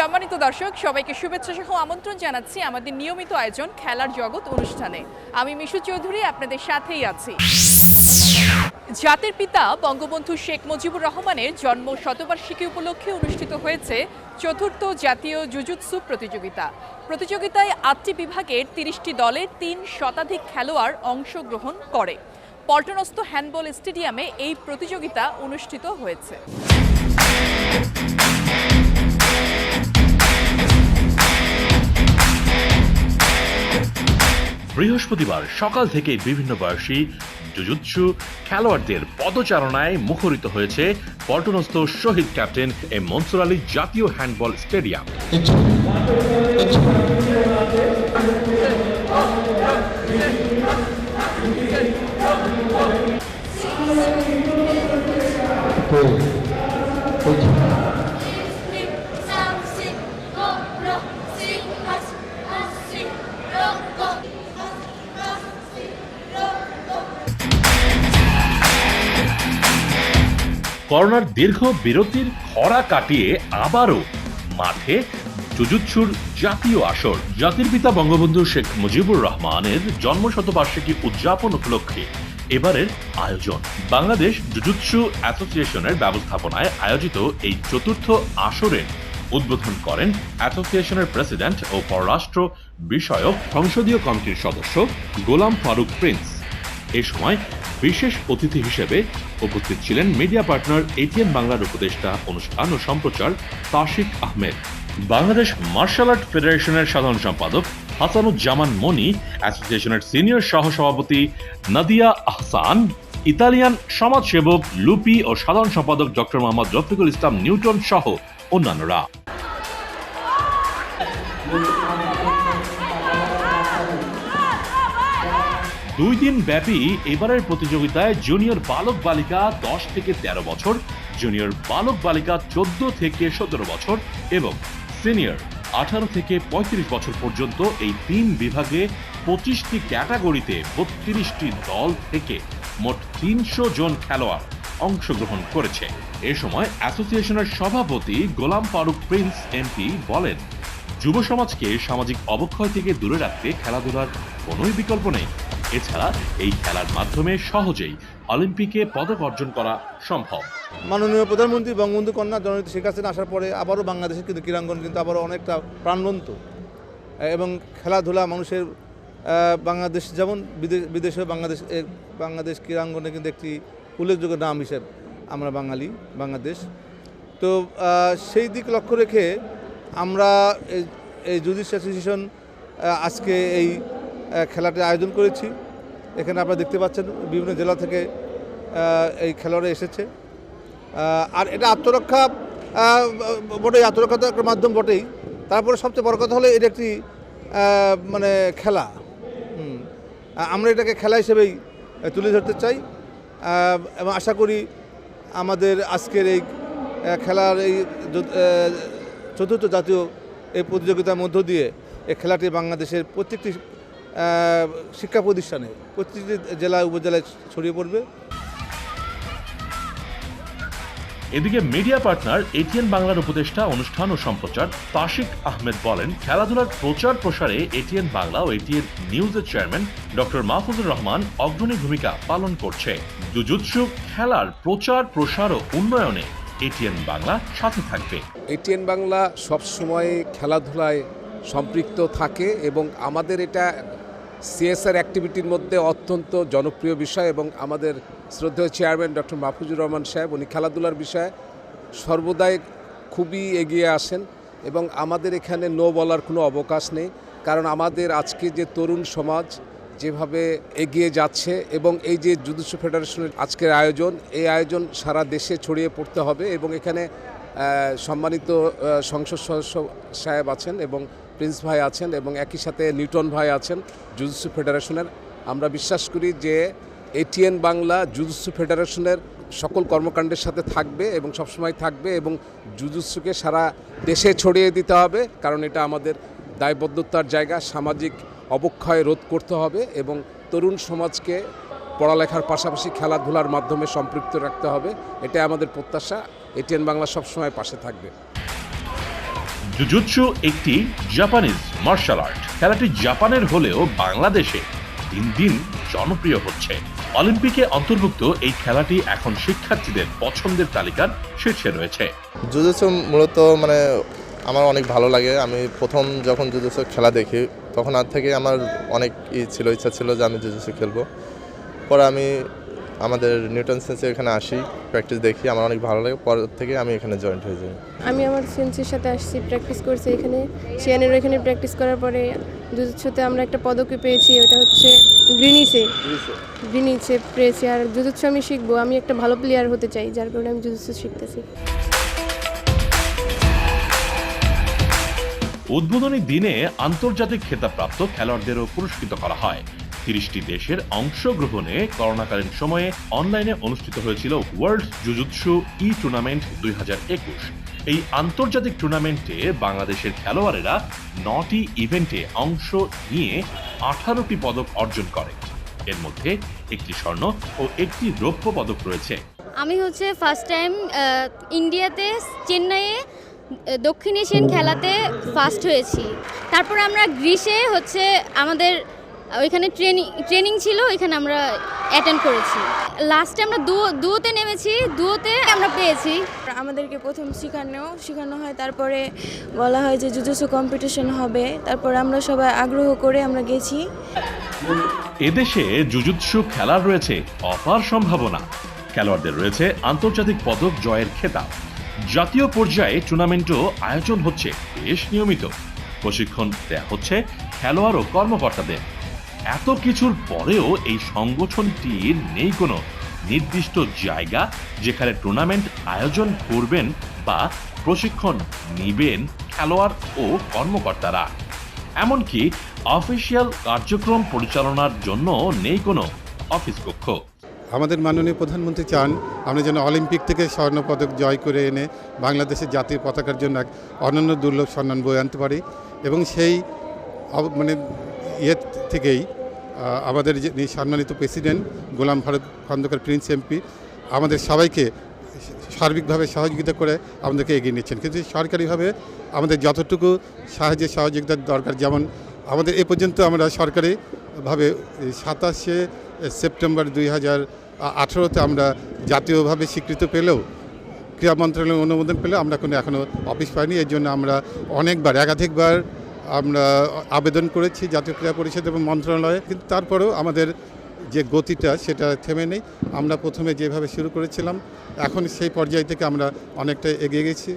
সম্মানিত দর্শক, সবাইকে শুভেচ্ছা সহ আমন্ত্রণ জানাচ্ছি আমাদের নিয়মিত আয়োজন খেলার জগৎ অনুষ্ঠানে। আমি মিশু চৌধুরী আপনাদের সাথেই আছি। জাতির পিতা বঙ্গবন্ধু শেখ মুজিবুর রহমানের জন্ম শতবার্ষিকী উপলক্ষে অনুষ্ঠিত হয়েছে চতুর্থ জাতীয় জুজুৎসু প্রতিযোগিতা। প্রতিযোগিতায় ৮টি বিভাগের ৩০টি দলের ৩ শতাধিক খেলোয়াড় অংশগ্রহণ করে। পল্টনস্থ হ্যান্ডবল স্টেডিয়ামে এই প্রতিযোগিতা অনুষ্ঠিত হয়েছে। বৃহস্পতিবার সকাল থেকে বিভিন্ন বয়সী জুজুৎসু খেলোয়াড়দের পদচারণায় মুখরিত হয়েছে পল্টনস্থ শহীদ ক্যাপ্টেন এম মনসুর আলী জাতীয় হ্যান্ডবল স্টেডিয়াম। করোনার দীর্ঘ বিরতির খরা কাটিয়ে আবারও মাঠে জুজুৎসুর জাতীয় আসর। জাতির পিতা বঙ্গবন্ধু শেখ মুজিবুর রহমানের জন্মশতবার্ষিকী উদযাপন উপলক্ষে এবারের আয়োজন বাংলাদেশ জুজুৎসু অ্যাসোসিয়েশনের ব্যবস্থাপনায় আয়োজিত এই চতুর্থ আসরের উদ্বোধন করেন অ্যাসোসিয়েশনের প্রেসিডেন্ট ও পররাষ্ট্র বিষয়ক সংসদীয় কমিটির সদস্য গোলাম ফারুক প্রিন্স। এ সময় বিশেষ অতিথি হিসেবে উপস্থিত ছিলেন মিডিয়া পার্টনার এটিএন বাংলার উপদেষ্টা অনুষ্ঠান ও সম্প্রচার তাশিক আহমেদ, বাংলাদেশ মার্শাল আর্ট ফেডারেশনের সাধারণ সম্পাদক হাসানুজ্জামান মনি, অ্যাসোসিয়েশনের সিনিয়র সহসভাপতি নাদিয়া আহসান, ইতালিয়ান সমাজসেবক লুপি ও সাধারণ সম্পাদক ডক্টর মোহাম্মদ রফিকুল ইসলাম নিউটন সহ অন্যান্যরা। দুই দিন ব্যাপী এবারের প্রতিযোগিতায় জুনিয়র বালক বালিকা 10 থেকে 13 বছর, জুনিয়র বালক বালিকা 14 থেকে 17 বছর এবং সিনিয়র 18 থেকে 35 বছর পর্যন্ত এই 3 বিভাগে 25টি ক্যাটাগরিতে 32টি দল থেকে মোট 300 জন খেলোয়াড় অংশগ্রহণ করেছে। এ সময় অ্যাসোসিয়েশনের সভাপতি গোলাম ফারুক প্রিন্স এমপি বলেন, যুব সমাজকে সামাজিক অবক্ষয় থেকে দূরে রাখতে খেলাধুলার কোনোই বিকল্প নেই। এছাড়া এই খেলার মাধ্যমে সহজেই অলিম্পিকে পদক অর্জন করা সম্ভব। মাননীয় প্রধানমন্ত্রী বঙ্গবন্ধু কন্যা জননেত্রী শেখ হাসিনা আসার পরে আবারও বাংলাদেশের কিন্তু ক্রীড়াঙ্গন কিন্তু আবারও অনেকটা প্রাণবন্ত এবং খেলাধুলা মানুষের বাংলাদেশ যেমন বিদেশেও বাংলাদেশ ক্রীড়াঙ্গনে কিন্তু একটি উল্লেখযোগ্য নাম হিসেবে আমরা বাংলাদেশ। তো সেই দিক লক্ষ্য রেখে আমরা এই জুডিশিয়াল অ্যাসোসিয়েশন আজকে এই খেলাটি আয়োজন করেছি। এখানে আপনারা দেখতে পাচ্ছেন বিভিন্ন জেলা থেকে এই খেলোয়াড়রা এসেছে। আর এটা আত্মরক্ষা বটেই, আত্মরক্ষার মাধ্যম বটেই। তারপরে সবচেয়ে বড় কথা হলো এটা একটি মানে খেলা। আমরা এটাকে খেলা হিসেবেই তুলে ধরতে চাই এবং আশা করি আমাদের আজকের এই খেলার এই চতুর্থ জাতীয় এই প্রতিযোগিতার মধ্য দিয়ে এই খেলাটি বাংলাদেশের প্রত্যেকটি শিক্ষা প্রতিষ্ঠানে প্রত্যেকটি জেলায় উপজেলায় ছড়িয়ে পড়বে। এদিকে মিডিয়া পার্টনার এটিএন বাংলার উপদেষ্টা অনুষ্ঠান ও সম্প্রচার তাশিক আহমেদ বলেন, খেলাধুলার প্রচার প্রসারে এটিএন বাংলা ও এটিএন নিউজের চেয়ারম্যান ডক্টর মাহফুজুর রহমান অগ্রণী ভূমিকা পালন করছে। জুজুৎসু খেলার প্রচার প্রসার ও উন্নয়নে এটিএন বাংলা সাথে থাকবে। এটিএন বাংলা সবসময় খেলাধুলায় সম্পৃক্ত থাকে এবং আমাদের এটা সিএসআর অ্যাক্টিভিটির মধ্যে অত্যন্ত জনপ্রিয় বিষয় এবং আমাদের শ্রদ্ধেয় চেয়ারম্যান ডক্টর মাহফুজুর রহমান সাহেব উনি খেলাধুলার বিষয়ে সর্বদাই খুবই এগিয়ে আসেন এবং আমাদের এখানে নো বলার কোনো অবকাশ নেই, কারণ আমাদের আজকে যে তরুণ সমাজ যেভাবে এগিয়ে যাচ্ছে এবং এই যে জুজুৎসু ফেডারেশনের আজকের আয়োজন, এই আয়োজন সারা দেশে ছড়িয়ে পড়তে হবে এবং এখানে সম্মানিত সংসদ সদস্য সাহেব আছেন এবং প্রিন্স ভাই আছেন এবং একই সাথে নিউটন ভাই আছেন জুজুৎসু ফেডারেশনের। আমরা বিশ্বাস করি যে এটিএন বাংলা জুজুৎসু ফেডারেশনের সকল কর্মকাণ্ডের সাথে থাকবে এবং সবসময় থাকবে এবং জুজুৎসুকে সারা দেশে ছড়িয়ে দিতে হবে, কারণ এটা আমাদের দায়বদ্ধতার জায়গা। সামাজিক অবক্ষয় রোধ করতে হবে এবং তরুণ সমাজকে পড়ালেখার পাশাপাশি খেলাধুলার মাধ্যমে সম্পৃক্ত রাখতে হবে। এটা আমাদের প্রত্যাশা। এটিএন বাংলা সবসময় পাশে থাকবে। জুজুৎসু একটি জাপানিজ মার্শাল আর্ট। খেলাটি জাপানের হলেও বাংলাদেশে দিন দিন জনপ্রিয় হচ্ছে। অলিম্পিকে অন্তর্ভুক্ত এই খেলাটি এখন শিক্ষার্থীদের পছন্দের তালিকার শীর্ষে রয়েছে। জুজুৎসু মূলত আমার অনেক ভালো লাগে। আমি প্রথম যখন জুজুৎসু খেলা দেখি তখন আর থেকে আমার অনেক ইচ্ছা ছিল যে আমি জুজুৎসু খেলবো। পরে আমি আমাদের নিউটন সেন্সে এখানে আসি, প্র্যাকটিস দেখি, আমার অনেক ভালো লাগে। পর থেকে আমি এখানে জয়েন্ট হয়ে যাই। আমি আমার ফ্রেন্ডসের সাথে আসছি, প্র্যাকটিস করছি এখানে। শিয়ানেরও এখানে প্র্যাকটিস করার পরে জুজুৎসুতে আমরা একটা পদকও পেয়েছি, ওটা হচ্ছে গ্রিনিচে পেয়েছি। আর জুজুৎসু আমি শিখবো, আমি একটা ভালো প্লেয়ার হতে চাই, যার কারণে আমি জুজুৎসু শিখতেছি। উদ্বোধনী দিনে আন্তর্জাতিক খেতাবপ্রাপ্ত খেলোয়াড়দেরও পুরস্কৃত করা হয়। 30টি দেশের অংশগ্রহণে করোনাকালীন সময়ে অনলাইনে অনুষ্ঠিত হয়েছিল ওয়ার্ল্ড জুজুৎসু টুর্নামেন্ট 2021। এই আন্তর্জাতিক টুর্নামেন্টে বাংলাদেশের খেলোয়াড়েরা 9টি ইভেন্টে অংশ নিয়ে 18টি পদক অর্জন করে। এর মধ্যে একটি স্বর্ণ ও একটি রৌপ্য পদক রয়েছে। আমি ফার্স্ট টাইম ইন্ডিয়াতে চেন্নাইয়ে দক্ষিণ এশিয়ান খেলাতে ফার্স্ট হয়েছি। তারপর আমরা গ্রিসে আমাদের ওইখানে ট্রেনিং ছিল, ওইখানে আমরা অ্যাটেন্ড করেছি। লাস্টে আমরা দুয়োতে নেমেছি, দুয়োতে আমরা পেয়েছি। আমাদেরকে প্রথম শেখানো হয়, তারপরে বলা হয় যে জুজুৎসু কম্পিটিশন হবে, তারপর আমরা সবাই আগ্রহ করে আমরা গেছি। এদেশে জুজুৎসু খেলার রয়েছে অপার সম্ভাবনা। খেলোয়াড়দের রয়েছে আন্তর্জাতিক পদক জয়ের খেতাব। জাতীয় পর্যায়ে টুর্নামেন্টও আয়োজন হচ্ছে বেশ নিয়মিত। প্রশিক্ষণ দেয়া হচ্ছে খেলোয়াড় ও কর্মকর্তাদের। এত কিছুর পরেও এই সংগঠনটির নেই কোনো নির্দিষ্ট জায়গা যেখানে টুর্নামেন্ট আয়োজন করবেন বা প্রশিক্ষণ নিবেন খেলোয়াড় ও কর্মকর্তারা। এমনকি অফিসিয়াল কার্যক্রম পরিচালনার জন্য নেই কোনো অফিস কক্ষ। আমাদের মাননীয় প্রধানমন্ত্রী চান আমরা যেন অলিম্পিক থেকে স্বর্ণপদক জয় করে এনে বাংলাদেশের জাতীয় পতাকার জন্য এক অনন্য দুর্লভ সম্মান বয়ে আনতে পারি। এবং সেই থেকেই আমাদের যে সম্মানিত president Golam Faruk Khandakar Prince MP আমাদের সবাইকে সার্বিকভাবে সহযোগিতা করে আমাদেরকে এগিয়ে নিচ্ছেন। কিন্তু সরকারিভাবে আমাদের যতটুকু সহযোগিতার দরকার, যেমন আমাদের এ পর্যন্ত আমরা সরকারিভাবে 27শে সেপ্টেম্বর 2018-তে আমরা জাতীয়ভাবে স্বীকৃত পেলেও, ক্রীড়া মন্ত্রণালয়ের অনুমোদন পেলেও আমরা এখনও অফিস পাইনি। এর জন্য আমরা একাধিকবার আমরা আবেদন করেছি জাতীয় ক্রীড়া পরিষদ এবং মন্ত্রণালয়ে, কিন্তু তারপরেও আমাদের যে গতিটা সেটা থেমে নেই। আমরা প্রথমে যেভাবে শুরু করেছিলাম এখন সেই পর্যায় থেকে আমরা অনেকটা এগিয়ে গেছি।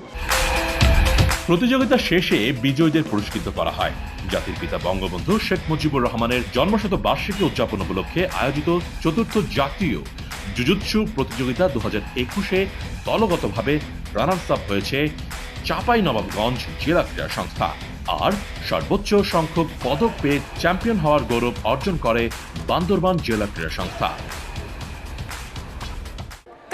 প্রতিযোগিতা শেষে বিজয়ীদের পুরস্কৃত করা হয়। জাতির পিতা বঙ্গবন্ধু শেখ মুজিবুর রহমানের জন্মশতবার্ষিকী উদযাপন উপলক্ষে আয়োজিত 4র্থ জাতীয় জুজুৎসু প্রতিযোগিতা 2021-এ দলগতভাবে রানার্স আপ হয়েছে চাঁপাইনবাবগঞ্জ জেলা ক্রীড়া সংস্থা। আর সর্বোচ্চ সংখ্যক পদক পেয়ে চ্যাম্পিয়ন হওয়ার গৌরব অর্জন করে বান্দরবান জেলা ক্রীড়া সংস্থা।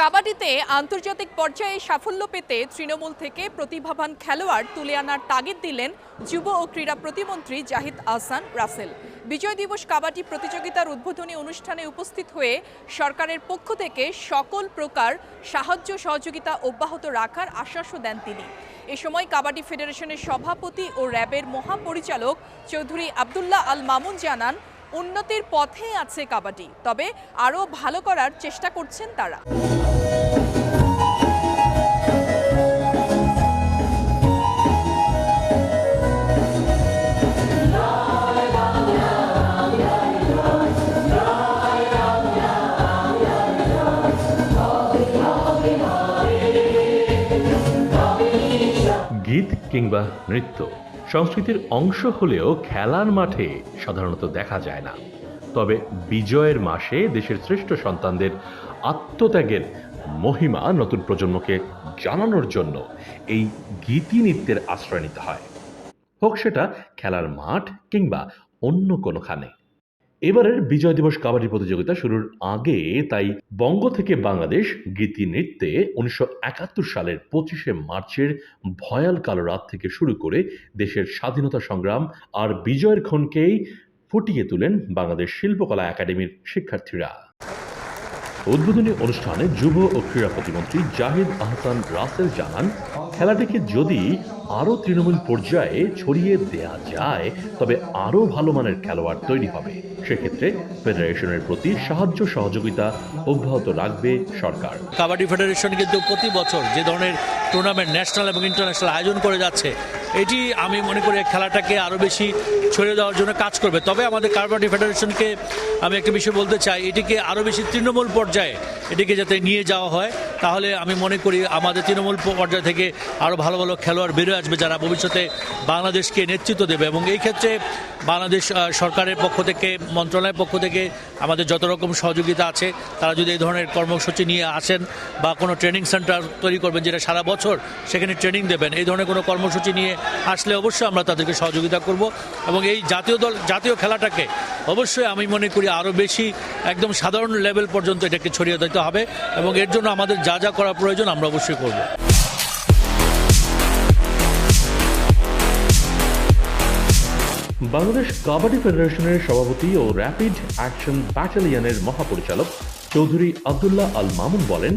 কাবাডিতে আন্তর্জাতিক পর্যায়ে সাফল্য পেতে তৃণমূল থেকে প্রতিভাবান খেলোয়াড় তুলে আনার তাগিদ দিলেন যুব ও ক্রীড়া প্রতিমন্ত্রী জাহিদ আহসান রাসেল। বিজয় দিবস কাবাডি প্রতিযোগিতার উদ্বোধনী অনুষ্ঠানে উপস্থিত হয়ে সরকারের পক্ষ থেকে সকল প্রকার সাহায্য সহযোগিতা অব্যাহত রাখার আশ্বাসও দেন তিনি। এ সময় কাবাডি ফেডারেশনের সভাপতি ও র্যাবের মহাপরিচালক চৌধুরী আব্দুল্লাহ আল মামুন জানান, উন্নতির পথে আছে কাবাডি, তবে আরও ভালো করার চেষ্টা করছেন তারা। গীত কিংবা নৃত্য সংস্কৃতির অংশ হলেও খেলার মাঠে সাধারণত দেখা যায় না। তবে বিজয়ের মাসে দেশের শ্রেষ্ঠ সন্তানদের আত্মত্যাগের মহিমা নতুন প্রজন্মকে জানানোর জন্য এই গীতি নৃত্যের আশ্রয় নিতে হয়, হোক সেটা খেলার মাঠ কিংবা অন্য কোনোখানে। এবারের বিজয় দিবস কাবাডি প্রতিযোগিতা শুরুর আগে তাই বঙ্গ থেকে বাংলাদেশ গীতি নৃত্যে 1971 সালের 25শে মার্চের ভয়াল কালো রাত থেকে শুরু করে দেশের স্বাধীনতা সংগ্রাম আর বিজয়ের ক্ষণকেই ফুটিয়ে তোলেন বাংলাদেশ শিল্পকলা একাডেমির শিক্ষার্থীরা। উদ্বোধনী অনুষ্ঠানে যুব ও ক্রীড়া প্রতিমন্ত্রী জাহিদ আহসান রাসেল জানান, খেলাটিকে যদি আরও তৃণমূল পর্যায়ে ছড়িয়ে দেয়া যায় তবে আরও ভালো মানের খেলোয়াড় তৈরি হবে। সেক্ষেত্রে ফেডারেশনের প্রতি সাহায্য সহযোগিতা অব্যাহত রাখবে সরকার। কাবাডি ফেডারেশন কিন্তু প্রতি বছর যে ধরনের টুর্নামেন্ট ন্যাশনাল এবং ইন্টারন্যাশনাল আয়োজন করে যাচ্ছে, এটি আমি মনে করি খেলাটাকে আরও বেশি ছড়িয়ে দেওয়ার জন্য কাজ করবে। তবে আমাদের কাবাডি ফেডারেশনকে আমি একটা বিষয় বলতে চাই, এটিকে আরও বেশি তৃণমূল পর্যায়ে এটিকে যাতে নিয়ে যাওয়া হয়, তাহলে আমি মনে করি আমাদের তৃণমূল পর্যায় থেকে আরও ভালো ভালো খেলোয়াড় বেরোয় আসবে যারা ভবিষ্যতে বাংলাদেশকে নেতৃত্ব দেবে। এবং এই ক্ষেত্রে বাংলাদেশ সরকারের পক্ষ থেকে, মন্ত্রণালয়ের পক্ষ থেকে আমাদের যত রকম সহযোগিতা আছে, তারা যদি এই ধরনের কর্মসূচি নিয়ে আসেন বা কোনো ট্রেনিং সেন্টার তৈরি করবেন যেটা সারা বছর সেখানে ট্রেনিং দেবেন, এই ধরনের কোনো কর্মসূচি নিয়ে আসলে অবশ্যই আমরা তাদেরকে সহযোগিতা করব। এবং এই জাতীয় খেলাটাকে অবশ্যই আমি মনে করি আরও বেশি একদম সাধারণ লেভেল পর্যন্ত এটাকে ছড়িয়ে দিতে হবে এবং এর জন্য আমাদের যা যা করা প্রয়োজন আমরা অবশ্যই করব। বাংলাদেশ কাবাডি ফেডারেশনের সভাপতি ও র্যাপিড অ্যাকশন ব্যাটালিয়নের মহাপরিচালক চৌধুরী আব্দুল্লাহ আল মামুন বলেন,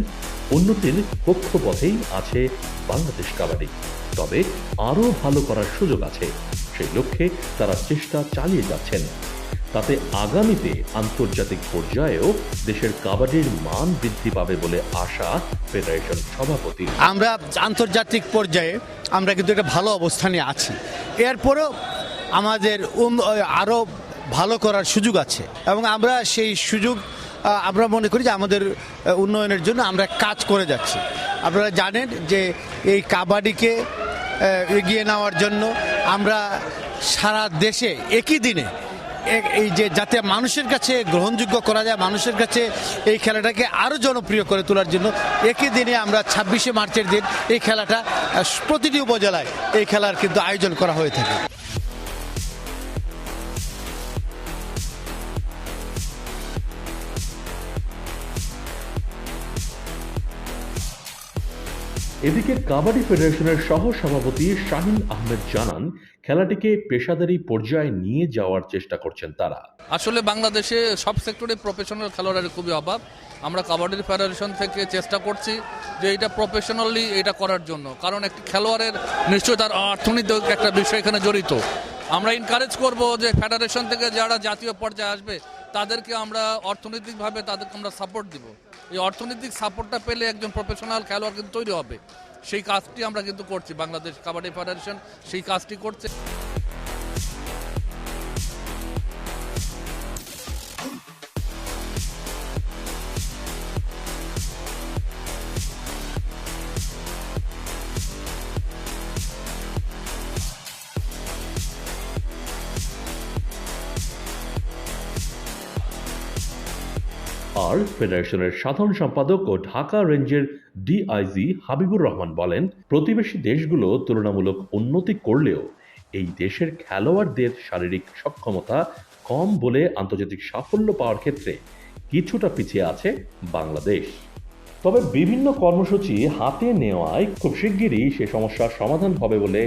উন্নতির কক্ষপথেই আছে বাংলাদেশ কাবাডি, তবে আরও ভালো করার সুযোগ আছে। সেই লক্ষ্যে তারা চেষ্টা চালিয়ে যাচ্ছেন। তাতে আগামীতে আন্তর্জাতিক পর্যায়েও দেশের কাবাডির মান বৃদ্ধি পাবে বলে আশা ফেডারেশন সভাপতি। আমরা আন্তর্জাতিক পর্যায়ে আমরা কিন্তু একটা ভালো অবস্থানে আছি, এরপরেও আমাদের আরও ভালো করার সুযোগ আছে এবং আমরা সেই সুযোগ আমরা মনে করি যে আমাদের উন্নয়নের জন্য আমরা কাজ করে যাচ্ছি। আপনারা জানেন যে এই কাবাডিকে এগিয়ে নেওয়ার জন্য আমরা সারা দেশে একই দিনে এই যে যাতে মানুষের কাছে গ্রহণযোগ্য করা যায়, মানুষের কাছে এই খেলাটাকে আরও জনপ্রিয় করে তোলার জন্য একই দিনে আমরা 26শে মার্চের দিন এই খেলাটা প্রতিটি উপজেলায় এই খেলার কিন্তু আয়োজন করা হয়ে থাকে। এদিকে কাবাডি ফেডারেশনের সহ সভাপতি শাহিন আহমেদ জানান, খেলাটিকে পেশাদারি পর্যায়ে নিয়ে যাওয়ার চেষ্টা করছেন তারা। আসলে বাংলাদেশে সব সেক্টরে প্রফেশনাল খেলোয়াড়ের খুবই অভাব। আমরা কাবাডি ফেডারেশন থেকে চেষ্টা করছি যে এটা প্রফেশনালি এটা করার জন্য, কারণ একটি খেলোয়াড়ের নিশ্চয়ই তার অর্থনৈতিক একটা বিষয় এখানে জড়িত। আমরা এনকারেজ করব যে ফেডারেশন থেকে যারা জাতীয় পর্যায়ে আসবে তাদেরকে আমরা অর্থনৈতিকভাবে তাদেরকে আমরা সাপোর্ট দিব। এই অর্থনৈতিক সাপোর্টটা পেলে একজন প্রফেশনাল খেলোয়াড় কিন্তু তৈরি হবে। সেই কাজটি আমরা কিন্তু করছি, বাংলাদেশ কাবাডি ফেডারেশন সেই কাজটি করছে। আর ফেডারেশনের সাধারণ সম্পাদক ও ঢাকা রেঞ্জের ডিআইজি হাবিবুর রহমান বলেন, প্রতিবেশী দেশগুলো তুলনামূলক উন্নতি করলেও এই দেশের খেলোয়াড়দের শারীরিক সক্ষমতা কম বলে আন্তর্জাতিক সাফল্য পাওয়ার ক্ষেত্রে কিছুটা পিছিয়ে আছে বাংলাদেশ। তবে বিভিন্ন কর্মসূচি হাতে নেওয়ায় খুব শিগগিরই সে সমস্যার সমাধান হবে বলে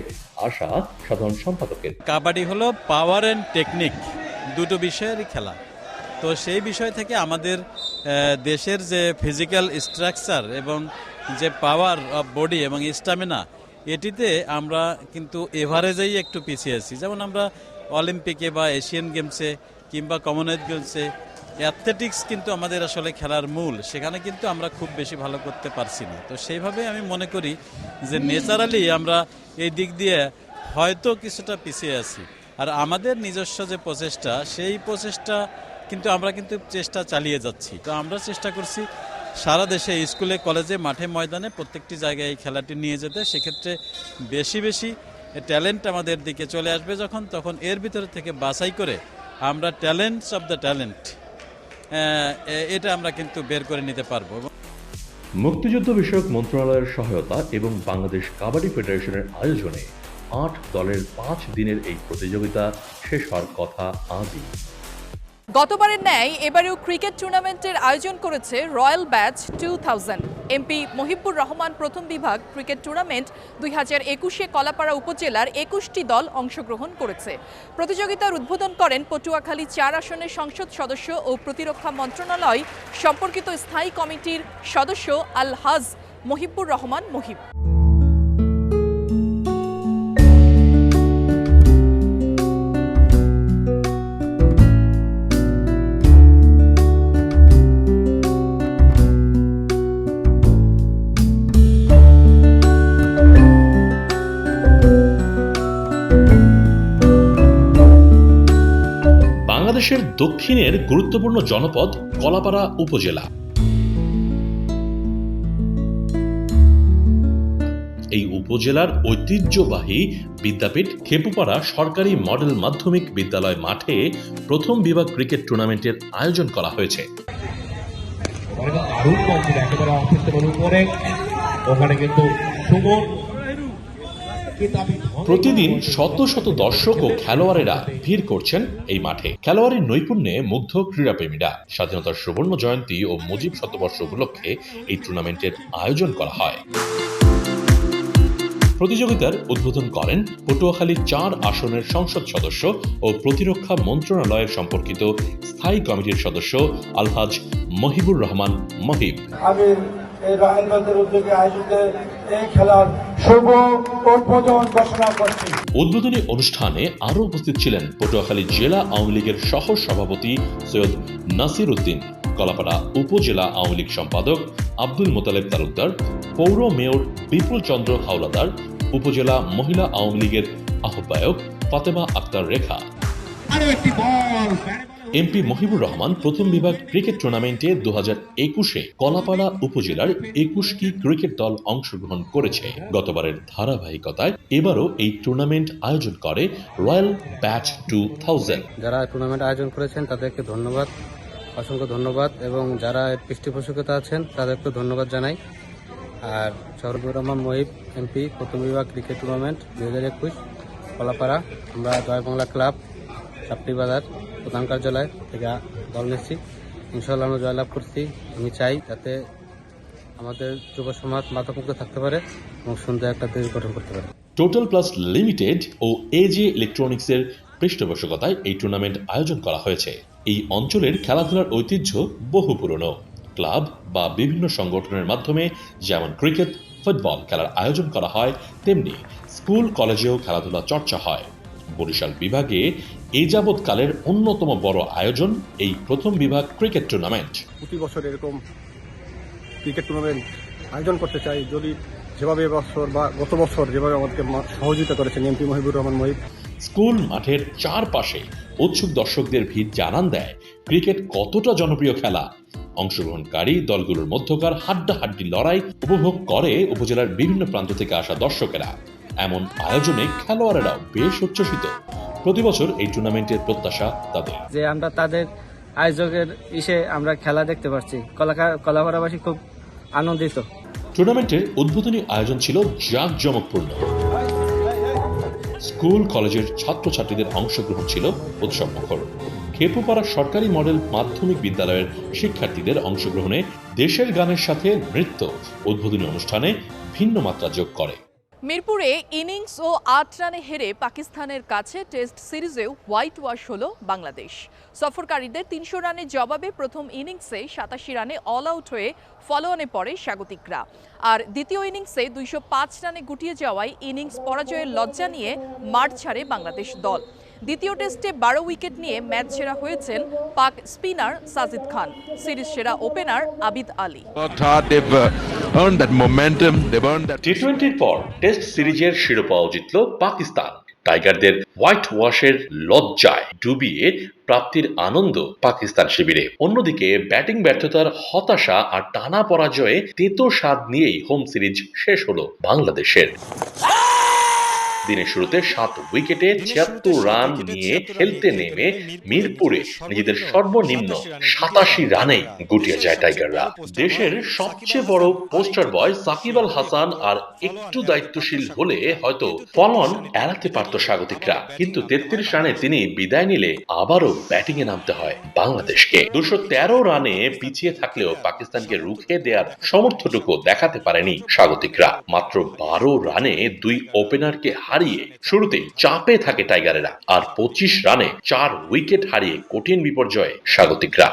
আশা সাধারণ সম্পাদকের। কাবাডি হলো পাওয়ার অ্যান্ড টেকনিক দুটো বিষয়েরই খেলা। তো সেই বিষয় থেকে আমাদের দেশের যে ফিজিক্যাল স্ট্রাকচার এবং যে পাওয়ার অফ বডি এবং স্ট্যামিনা, এটিতে আমরা কিন্তু এভারেজেই একটু পিছিয়ে আছি। যেমন আমরা অলিম্পিকে বা এশিয়ান গেমসে কিংবা কমনওয়েলথ গেমসে অ্যাথলেটিক্স কিন্তু আমাদের আসলে খেলার মূল, সেখানে কিন্তু আমরা খুব বেশি ভালো করতে পারছি না। তো সেইভাবে আমি মনে করি যে ন্যাচারালি আমরা এই দিক দিয়ে হয়তো কিছুটা পিছিয়ে আছি। আর আমাদের নিজস্ব যে প্রচেষ্টা, সেই প্রচেষ্টা কিন্তু আমরা কিন্তু চেষ্টা চালিয়ে যাচ্ছি। তো আমরা চেষ্টা করছি সারা দেশে স্কুলে, কলেজে, মাঠে, ময়দানে প্রত্যেকটি জায়গায় এই খেলাটি নিয়ে যেতে। সেক্ষেত্রে বেশি বেশি ট্যালেন্ট আমাদের দিকে চলে আসবে যখন, তখন এর ভিতরে থেকে বাছাই করে আমরা ট্যালেন্টস অফ দ্য ট্যালেন্ট এটা আমরা কিন্তু বের করে নিতে পারবো। মুক্তিযুদ্ধ বিষয়ক মন্ত্রণালয়ের সহায়তা এবং বাংলাদেশ কাবাডি ফেডারেশনের আয়োজনে 8 দলের 5 দিনের এই প্রতিযোগিতা শেষ হওয়ার কথা আজই। গতবারের ন্যায় এবারেও ক্রিকেট টুর্নামেন্টের আয়োজন করেছে royal batch 2000। MP Mohibur Rahman প্রথম বিভাগ ক্রিকেট টুর্নামেন্ট 2021-এ কলাপাড়া উপজেলার 21টি দল অংশগ্রহণ করেছে। প্রতিযোগিতার উদ্বোধন করেন পটুয়াখালী 4 আসনের সংসদ সদস্য ও প্রতিরক্ষা মন্ত্রণালয় সম্পর্কিত স্থায়ী কমিটির সদস্য আল হাজ মহিবুর রহমান মহিব। বাংলাদেশের দক্ষিণের গুরুত্বপূর্ণ জনপদ কলাপাড়া উপজেলা। এই উপজেলার ঐতিহ্যবাহী বিদ্যাপীঠ খেপুপাড়া সরকারি মডেল মাধ্যমিক বিদ্যালয় মাঠে প্রথম বিভাগ ক্রিকেট টুর্নামেন্টের আয়োজন করা হয়েছে। প্রতিদিন শত শত দর্শক ও খেলোয়াড়েরা ভিড় করছেন এই মাঠে। খেলোয়াড়ের নৈপুণ্যে মুগ্ধ ক্রীড়াপ্রেমীরা। স্বাধীনতার সুবর্ণ জয়ন্তী ও মুজিব শতবর্ষ উপলক্ষে এই টুর্নামেন্টের আয়োজন করা হয়। প্রতিযোগিতার উদ্বোধন করেন পটুয়াখালী 4 আসনের সংসদ সদস্য ও প্রতিরক্ষা মন্ত্রণালয়ের সম্পর্কিত স্থায়ী কমিটির সদস্য আলহাজ মহিবুর রহমান মহিব। আমি এই রাহেলবাদের উদ্যোগে আয়োজিত এই খেলার শুভ উদ্বোধন ঘোষণা করছি। উদ্বোধনী অনুষ্ঠানে আরও উপস্থিত ছিলেন পটুয়াখালী জেলা আওয়ামী লীগের সহ সভাপতি সৈয়দ নাসির উদ্দিন, কলাপাড়া উপজেলা আওয়ামী লীগ সম্পাদক আব্দুল মোতালেব তালুকদার, পৌর মেয়র বিপুল চন্দ্র হাওলাদার, উপজেলা মহিলা আওয়ামী লীগের আহ্বায়ক ফাতেমা আক্তার রেখা। এমপি মহিবুর রহমান প্রথম বিভাগ ক্রিকেট টুর্নামেন্টে 2021-এ কলাপাড়া উপজেলার 21টি ক্রিকেট দল অংশগ্রহণ করেছে। গতবারের ধারাবাহিকতায় এবারও এই টুর্নামেন্ট আয়োজন করে রয়্যাল ব্যাচ 2000। যারা টুর্নামেন্ট আয়োজন করেছেন তাদেরকে ধন্যবাদ, অসংখ্য ধন্যবাদ, এবং যারা পৃষ্ঠপোষকতা আছেন তাদেরকে ধন্যবাদ জানাই। আর শহরুর রহমান মহিব এমপি প্রথম বিভাগ ক্রিকেট টুর্নামেন্ট 2021 কলাপাড়া, আমরা জয় বাংলা ক্লাব চাপটি বাজার প্রধান কার্যালয় থেকে দল নিচ্ছি। ইনশাআল্লাহ আমরা জয়লাভ করছি। আমি চাই যাতে আমাদের যুব সমাজ মাদকমুক্ত থাকতে পারে এবং সুন্দর একটা দেশ গঠন করতে পারে। টোটাল প্লাস লিমিটেড ও এজে ইলেকট্রনিক্সের পৃষ্ঠপোষকতায় এই টুর্নামেন্ট আয়োজন করা হয়েছে। এই অঞ্চলের খেলাধুলার ঐতিহ্য বহু পুরনো। ক্লাব বা বিভিন্ন সংগঠনের মাধ্যমে যেমন ক্রিকেট, ফুটবল খেলার আয়োজন করা হয়, তেমনি স্কুল কলেজেও খেলাধুলা চর্চা হয়। বরিশাল বিভাগে এই যাবৎকালের অন্যতম বড় আয়োজন এই প্রথম বিভাগ ক্রিকেট টুর্নামেন্ট। প্রতি বছর এরকম ক্রিকেট টুর্নামেন্ট আয়োজন করতে চাই, যদি যেভাবে এবছর বা গত বছর যেভাবে আমাদেরকে সহযোগিতা করেছেন এমপি মহিবুর রহমান মহিব। স্কুল মাঠের চারপাশে উৎসুক দর্শকদের ভিড় জানান দেয় ক্রিকেট কতটা জনপ্রিয় খেলা। অংশগ্রহণকারী দলগুলোর মধ্যকার হাড্ডাহাড্ডি লড়াই উপভোগ করে উপজেলার বিভিন্ন প্রান্ত থেকে আসা দর্শকেরা। এমন আয়োজনে খেলোয়াড়েরাও বেশ উচ্ছ্বসিত। প্রতি বছর এই টুর্নামেন্টের প্রত্যাশা তাদের যে আমরা তাদের আয়োজকের আমরা খেলা দেখতে পাচ্ছি। কলাপাড়াবাসী খুব আনন্দিত। টুর্নামেন্টের উদ্বোধনী আয়োজন ছিল জাঁকজমকপূর্ণ। স্কুল কলেজের ছাত্রছাত্রীদের অংশগ্রহণ ছিল উৎসবমুখর। খেপুপাড়া সরকারি মডেল মাধ্যমিক বিদ্যালয়ের শিক্ষার্থীদের অংশগ্রহণে দেশের গানের সাথে নৃত্য উদ্বোধনী অনুষ্ঠানে ভিন্ন মাত্রা যোগ করে। মিরপুরে ইনিংস ও 8 রানে হেরে পাকিস্তানের কাছে টেস্ট সিরিজেও হোয়াইট ওয়াশ হল বাংলাদেশ। সফরকারীদের 300 রানের জবাবে প্রথম ইনিংসে 87 রানে অল আউট হয়ে ফলোঅনে পড়ে স্বাগতিকরা। আর দ্বিতীয় ইনিংসে 205 রানে গুটিয়ে যাওয়ায় ইনিংস পরাজয়ের লজ্জা নিয়ে মাঠ ছাড়ে বাংলাদেশ দল। দ্বিতীয় টেস্টে 12 উইকেট নিয়ে ম্যাচ সেরা হয়েছেন পাক স্পিনার সাজিদ খান, সিরিজ সেরা ওপেনার আবিদ আলী। টি-20-র পর টেস্ট সিরিজের শিরোপাও জিতল পাকিস্তান। টাইগারদের হোয়াইট ওয়াশের লজ্জায় ডুবিয়ে প্রাপ্তির আনন্দ পাকিস্তান শিবিরে। অন্যদিকে ব্যাটিং ব্যর্থতার হতাশা আর টানা পরাজয়ে তেতো স্বাদ নিয়েই হোম সিরিজ শেষ হলো বাংলাদেশের। দিনের শুরুতে 7 উইকেটে 76 রান নিয়ে খেলতে নেমে মিরপুরে নিজেদের সর্বনিম্ন 87 রানেই গুটিয়ে যায় টাইগাররা। দেশের সবচেয়ে বড় পোস্টার বয় সাকিব আল হাসান আর একটু দায়িত্বশীল হলে হয়তো ফলন এড়াতে পারত স্বাগতিকরা, কিন্তু 33 রানে তিনি বিদায় নিলে আবারও ব্যাটিং এ নামতে হয় বাংলাদেশকে। 213 রানে পিছিয়ে থাকলেও পাকিস্তানকে রুখে দেওয়ার সামর্থ্যটুকু দেখাতে পারেনি স্বাগতিকরা। মাত্র 12 রানে 2 ওপেনারকে হারিয়ে শুরুতেই চাপে থাকে টাইগারেরা, আর 25 রানে 4 উইকেট হারিয়ে কঠিন বিপর্যয়ে স্বাগতিকরা।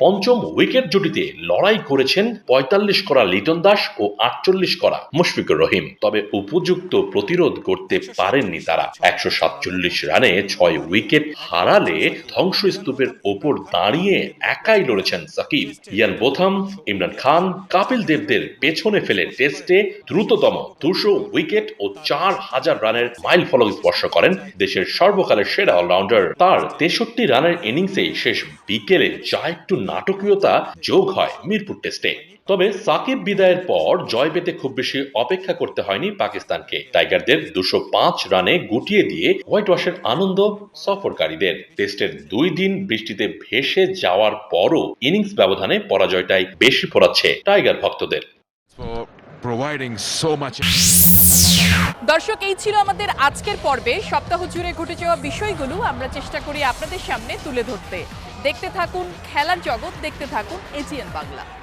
পঞ্চম উইকেট জুটিতে লড়াই করেছেন ৪৫ করা লিটন দাস ও ৪৮ করা মুশফিকুর রহিম, তবে উপযুক্ত প্রতিরোধ করতে পারেননি তারা। ১৪৭ রানে ৬ উইকেট হারালে ধ্বংসস্তূপের ওপর দাঁড়িয়ে একাই লড়েছেন সাকিব। ইয়ান বোথাম, ইমরান খান, কপিল দেবদের পেছনে ফেলে টেস্টে দ্রুততম ২০০ উইকেট ও ৪,০০০ রানের মাইল ফলক স্পর্শ করেন দেশের সর্বকালের সেরা অলরাউন্ডার। তার ৬৩ রানের ইনিংসেই শেষ বিকেলে যা একটু নাটকীয়তা যোগ হয় মিরপুর টেস্টে। তবে সাকিব বিদায়ের পর জয় পেতে খুব বেশি অপেক্ষা করতে হয়নি পাকিস্তানকে। টাইগারদের ২০৫ রানে গুটিয়ে দিয়ে হোয়াইট ওয়াশের আনন্দ সফরকারীদের। টেস্টের ২ দিন বৃষ্টিতে ভেসে যাওয়ার পরও ইনিংস ব্যবধানে পরাজয়টাই বেশি পোড়াচ্ছে টাইগার ভক্তদের। দর্শক, এই ছিল আমাদের আজকের পর্বে। সপ্তাহ জুড়ে ঘটে যাওয়া বিষয়গুলো আমরা চেষ্টা করি আপনাদের সামনে তুলে ধরতে। দেখতে থাকুন খেলার জগৎ, দেখতে থাকুন এজিএন বাংলা।